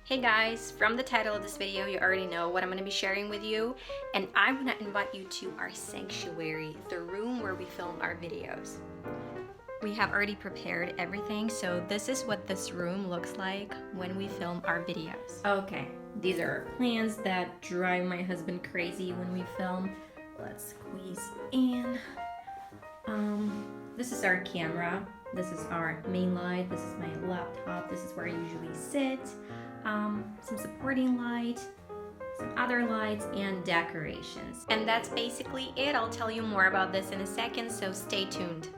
Hey guys, from the title of this video, you already know what I'm going to be sharing with you, and I want to invite you to our sanctuary, the room where we film our videos. We have already prepared everything, so this is what this room looks like when we film our videos. Okay, these are our plans that drive my husband crazy when we film. Let's squeeze in. This is our camera. This is our main light. This is my laptop. This is where I usually sit. Some supporting light, some other lights, and decorations. And that's basically it. I'll tell you more about this in a second, so stay tuned.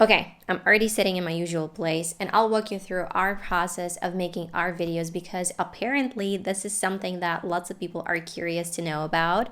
Okay, I'm already sitting in my usual place, and I'll walk you through our process of making our videos because apparently this is something that lots of people are curious to know about.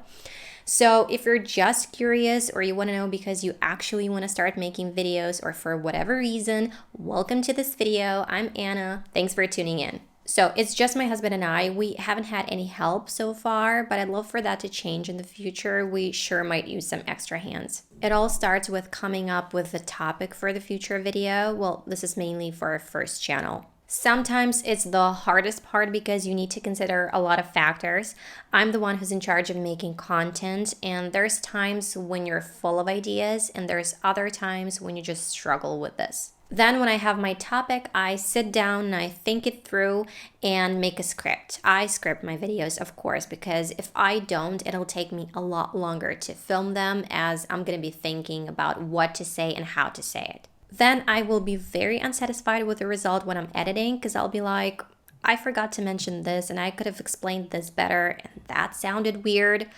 So if you're just curious or you want to know because you actually want to start making videos or for whatever reason, welcome to this video. I'm Anna. Thanks for tuning in. So it's just my husband and I. We haven't had any help so far, but I'd love for that to change in the future. We sure might use some extra hands. It all starts with coming up with the topic for the future video. Well, this is mainly for our first channel. Sometimes it's the hardest part because you need to consider a lot of factors. I'm the one who's in charge of making content, and there's times when you're full of ideas, and there's other times when you just struggle with this. Then when I have my topic, I sit down and I think it through and make a script. I script my videos, of course, because if I don't, it'll take me a lot longer to film them as I'm going to be thinking about what to say and how to say it. Then I will be very unsatisfied with the result when I'm editing because I'll be like, I forgot to mention this and I could have explained this better and that sounded weird.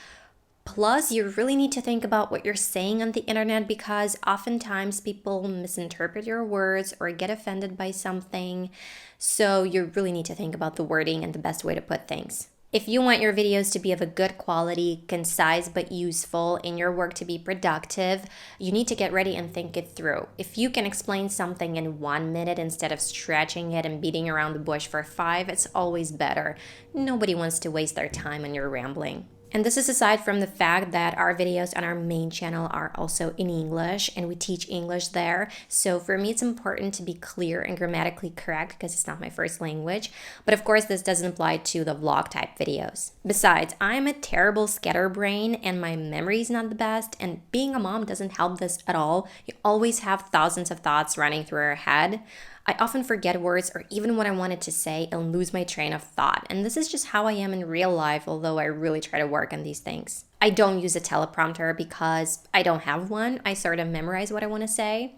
Plus, you really need to think about what you're saying on the internet because oftentimes people misinterpret your words or get offended by something. So you really need to think about the wording and the best way to put things. If you want your videos to be of a good quality, concise but useful, and your work to be productive, you need to get ready and think it through. If you can explain something in 1 minute instead of stretching it and beating around the bush for 5, it's always better. Nobody wants to waste their time on your rambling. And this is aside from the fact that our videos on our main channel are also in English and we teach English there. So for me, it's important to be clear and grammatically correct because it's not my first language. But of course, this doesn't apply to the vlog type videos. Besides, I'm a terrible scatterbrain and my memory is not the best. And being a mom doesn't help this at all. You always have thousands of thoughts running through your head. I often forget words or even what I wanted to say and lose my train of thought. And this is just how I am in real life, although I really try to work on these things. I don't use a teleprompter because I don't have one. I sort of memorize what I want to say.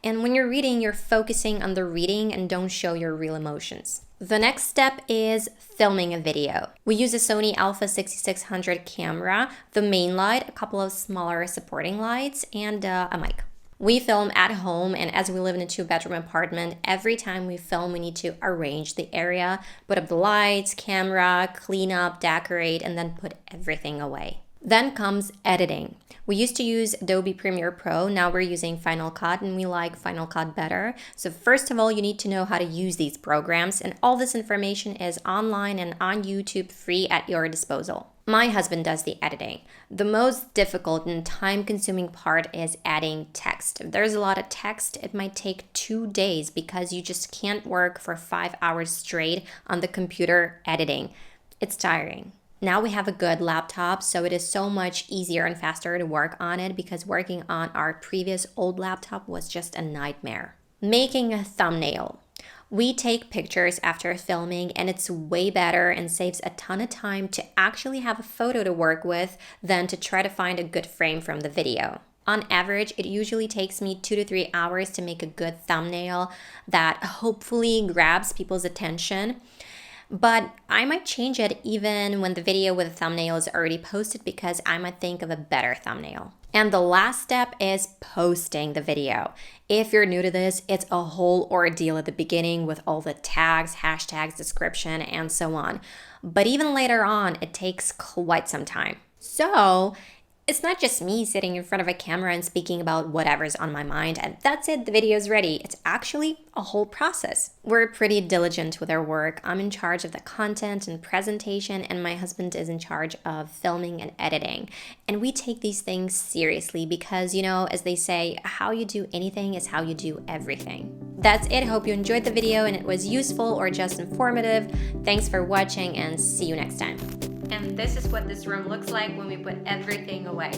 And when you're reading, you're focusing on the reading and don't show your real emotions. The next step is filming a video. We use a Sony Alpha 6600 camera, the main light, a couple of smaller supporting lights, and a mic. We film at home, and as we live in a 2-bedroom apartment, every time we film, we need to arrange the area, put up the lights, camera, clean up, decorate, and then put everything away. Then comes editing. We used to use Adobe Premiere Pro, now we're using Final Cut, and we like Final Cut better. So first of all, you need to know how to use these programs, and all this information is online and on YouTube free at your disposal. My husband does the editing. The most difficult and time-consuming part is adding text. If there's a lot of text, it might take 2 days because you just can't work for 5 hours straight on the computer editing. It's tiring. Now we have a good laptop, so it is so much easier and faster to work on it because working on our previous old laptop was just a nightmare. Making a thumbnail. We take pictures after filming and it's way better and saves a ton of time to actually have a photo to work with than to try to find a good frame from the video. On average, it usually takes me 2 to 3 hours to make a good thumbnail that hopefully grabs people's attention. But I might change it even when the video with the thumbnail is already posted because I might think of a better thumbnail. And the last step is posting the video. If you're new to this, it's a whole ordeal at the beginning with all the tags, hashtags, description, and so on. But even later on, it takes quite some time. So It's not just me sitting in front of a camera and speaking about whatever's on my mind, and that's it, the video's ready. It's actually a whole process. We're pretty diligent with our work. I'm in charge of the content and presentation, and my husband is in charge of filming and editing. And we take these things seriously because, you know, as they say, how you do anything is how you do everything. That's it. I hope you enjoyed the video and it was useful or just informative. Thanks for watching and see you next time. And this is what this room looks like when we put everything away.